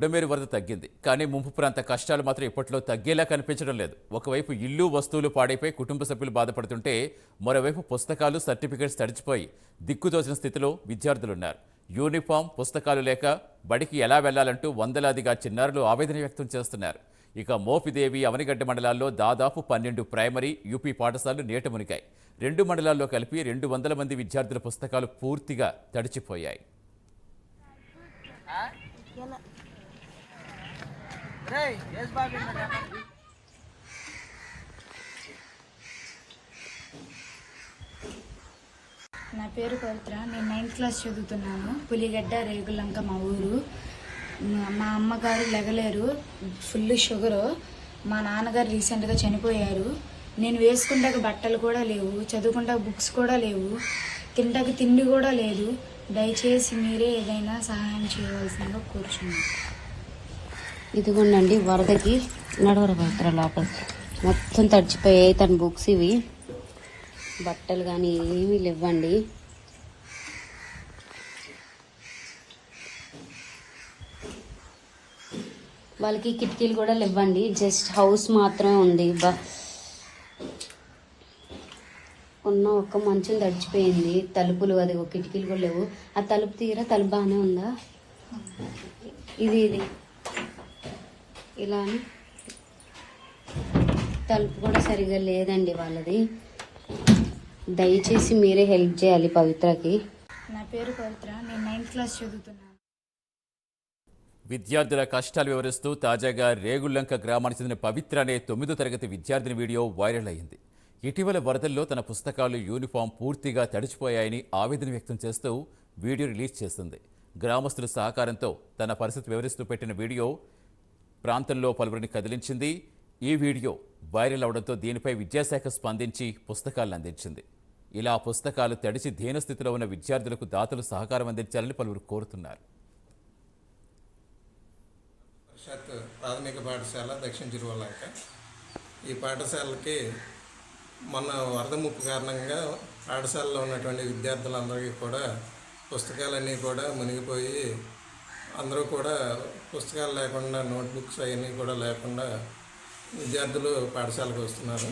బుడమేరు వరద తగ్గింది, కానీ ముంపు ప్రాంత కష్టాలు మాత్రం ఇప్పట్లో తగ్గేలా కనిపించడం లేదు. ఒకవైపు ఇల్లు వస్తువులు పాడైపోయి కుటుంబ సభ్యులు బాధపడుతుంటే, మరోవైపు పుస్తకాలు సర్టిఫికెట్స్ తడిచిపోయి దిక్కుతోచిన స్థితిలో విద్యార్థులున్నారు. యూనిఫామ్, పుస్తకాలు లేక బడికి ఎలా వెళ్లాలంటూ వందలాదిగా చిన్నారులు ఆవేదన వ్యక్తం చేస్తున్నారు. ఇక మోపిదేవి, అవనిగడ్డ మండలాల్లో దాదాపు 12 ప్రైమరీ, యూపీ పాఠశాలలు నీట మునిగాయి. 2 మండలాల్లో కలిపి 200 మంది విద్యార్థుల పుస్తకాలు పూర్తిగా తడిచిపోయాయి. నా పేరు పవిత్ర. నేను 9th క్లాస్ చదువుతున్నాను. పులిగడ్డ, రేగులంక మా ఊరు. మా అమ్మగారు లెగలేరు, ఫుల్ షుగరు. మా నాన్నగారు రీసెంట్గా చనిపోయారు. నేను వేసుకుంటాక బట్టలు కూడా లేవు, చదువుకుంటాక బుక్స్ కూడా లేవు, తింటాక తిండి కూడా లేదు. దయచేసి మీరే ఏదైనా సహాయం చేయవలసిందిగా కోరుచున్నాను. ఇదిగోండి వరదకి నడవర పవిత్ర లోపల మొత్తం తడిచిపోయాయి. తన బుక్స్ ఇవి, బట్టలు కానీ ఏమీ లేవండి. వాళ్ళకి కిటికీలు కూడా లేవండి, జస్ట్ హౌస్ మాత్రమే ఉంది. ఉన్న ఒక్క మంచం తడిచిపోయింది. తలుపులు అది కిటికీలు కూడా లేవు. ఆ తలుపు తీరా తలుపు బాగానే ఉందా? ఇది ఇలా తలుపు కూడా సరిగా లేదండి వాళ్ళది. దయచేసి మీరే హెల్ప్ చేయాలి పవిత్రకి. నా పేరు పవిత్ర. నేను 9th క్లాస్ చదువుతున్నాను. విద్యార్థుల కష్టాలు వివరిస్తూ తాజాగా రేగుల్లంక గ్రామానికి చెందిన పవిత్ర అనే 9వ తరగతి విద్యార్థిని వీడియో వైరల్ అయింది. ఇటీవల వరదల్లో తన పుస్తకాలు, యూనిఫామ్ పూర్తిగా తడిచిపోయాయని ఆవేదన వ్యక్తం చేస్తూ వీడియో రిలీజ్ చేసింది. గ్రామస్తుల సహకారంతో తన పరిస్థితి వివరిస్తూ పెట్టిన వీడియో ప్రాంతంలో పలువురిని కదిలించింది. ఈ వీడియో వైరల్ అవడంతో దీనిపై విద్యాశాఖ స్పందించి పుస్తకాలను అందించింది. ఇలా పుస్తకాలు తడిచి దీనస్థితిలో ఉన్న విద్యార్థులకు దాతలు సహకారం అందించాలని పలువురు కోరుతున్నారు. ప్రాథమిక పాఠశాల దక్షిణ చిరువల్లంక. ఈ పాఠశాలకి మొన్న వరద ముప్పు కారణంగా పాఠశాలలో ఉన్నటువంటి విద్యార్థులందరికీ కూడా పుస్తకాలన్నీ కూడా మునిగిపోయి అందరూ కూడా పుస్తకాలు లేకుండా, నోట్బుక్స్ అవన్నీ కూడా లేకుండా విద్యార్థులు పాఠశాలకు వస్తున్నారు.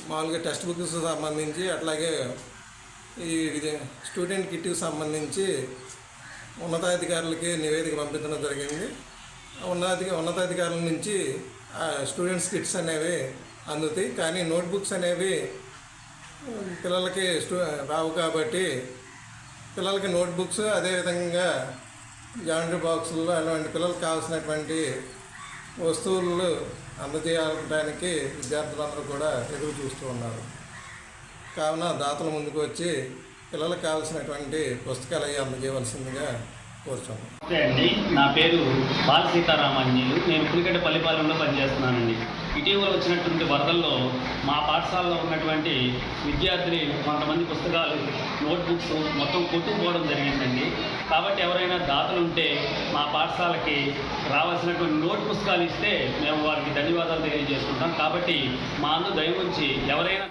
మామూలుగా టెక్స్ట్ బుక్స్ సంబంధించి, అట్లాగే ఈ స్టూడెంట్ కిట్కి సంబంధించి ఉన్నతాధికారులకి నివేదిక పంపించడం జరిగింది. ఉన్నతాధికారుల నుంచి స్టూడెంట్స్ కిట్స్ అనేవి అందుతాయి, కానీ నోట్బుక్స్ అనేవి పిల్లలకి రావు. కాబట్టి పిల్లలకి నోట్బుక్స్, అదేవిధంగా జామెట్రీ బాక్సుల్లో అలాంటి పిల్లలకు కావాల్సినటువంటి వస్తువులు అందజేయడానికి విద్యార్థులందరూ కూడా ఎదురు చూస్తూ ఉన్నారు. కావున దాతల ముందుకు వచ్చి పిల్లలకు కావాల్సినటువంటి పుస్తకాలు అవి అందజేయవలసిందిగా కోరుతున్నాను. నమస్తే అండి, నా పేరు బాల సీతారామాంజనేయులు. నేను పులిగడ్డ పల్లిపాలెంలో పనిచేస్తున్నానండి. ఇటీవల వచ్చినటువంటి వరదల్లో మా పాఠశాలలో ఉన్నటువంటి విద్యార్థులు కొంతమంది పుస్తకాలు, నోట్బుక్స్ మొత్తం కొట్టుకుపోవడం జరిగిందండి. కాబట్టి ఎవరైనా దాతలు ఉంటే మా పాఠశాలకి రావాల్సినటువంటి నోట్ పుస్తకాలు ఇస్తే మేము వారికి ధన్యవాదాలు తెలియజేసుకుంటాం. కాబట్టి మా అందు దయ ఉంచి ఎవరైనా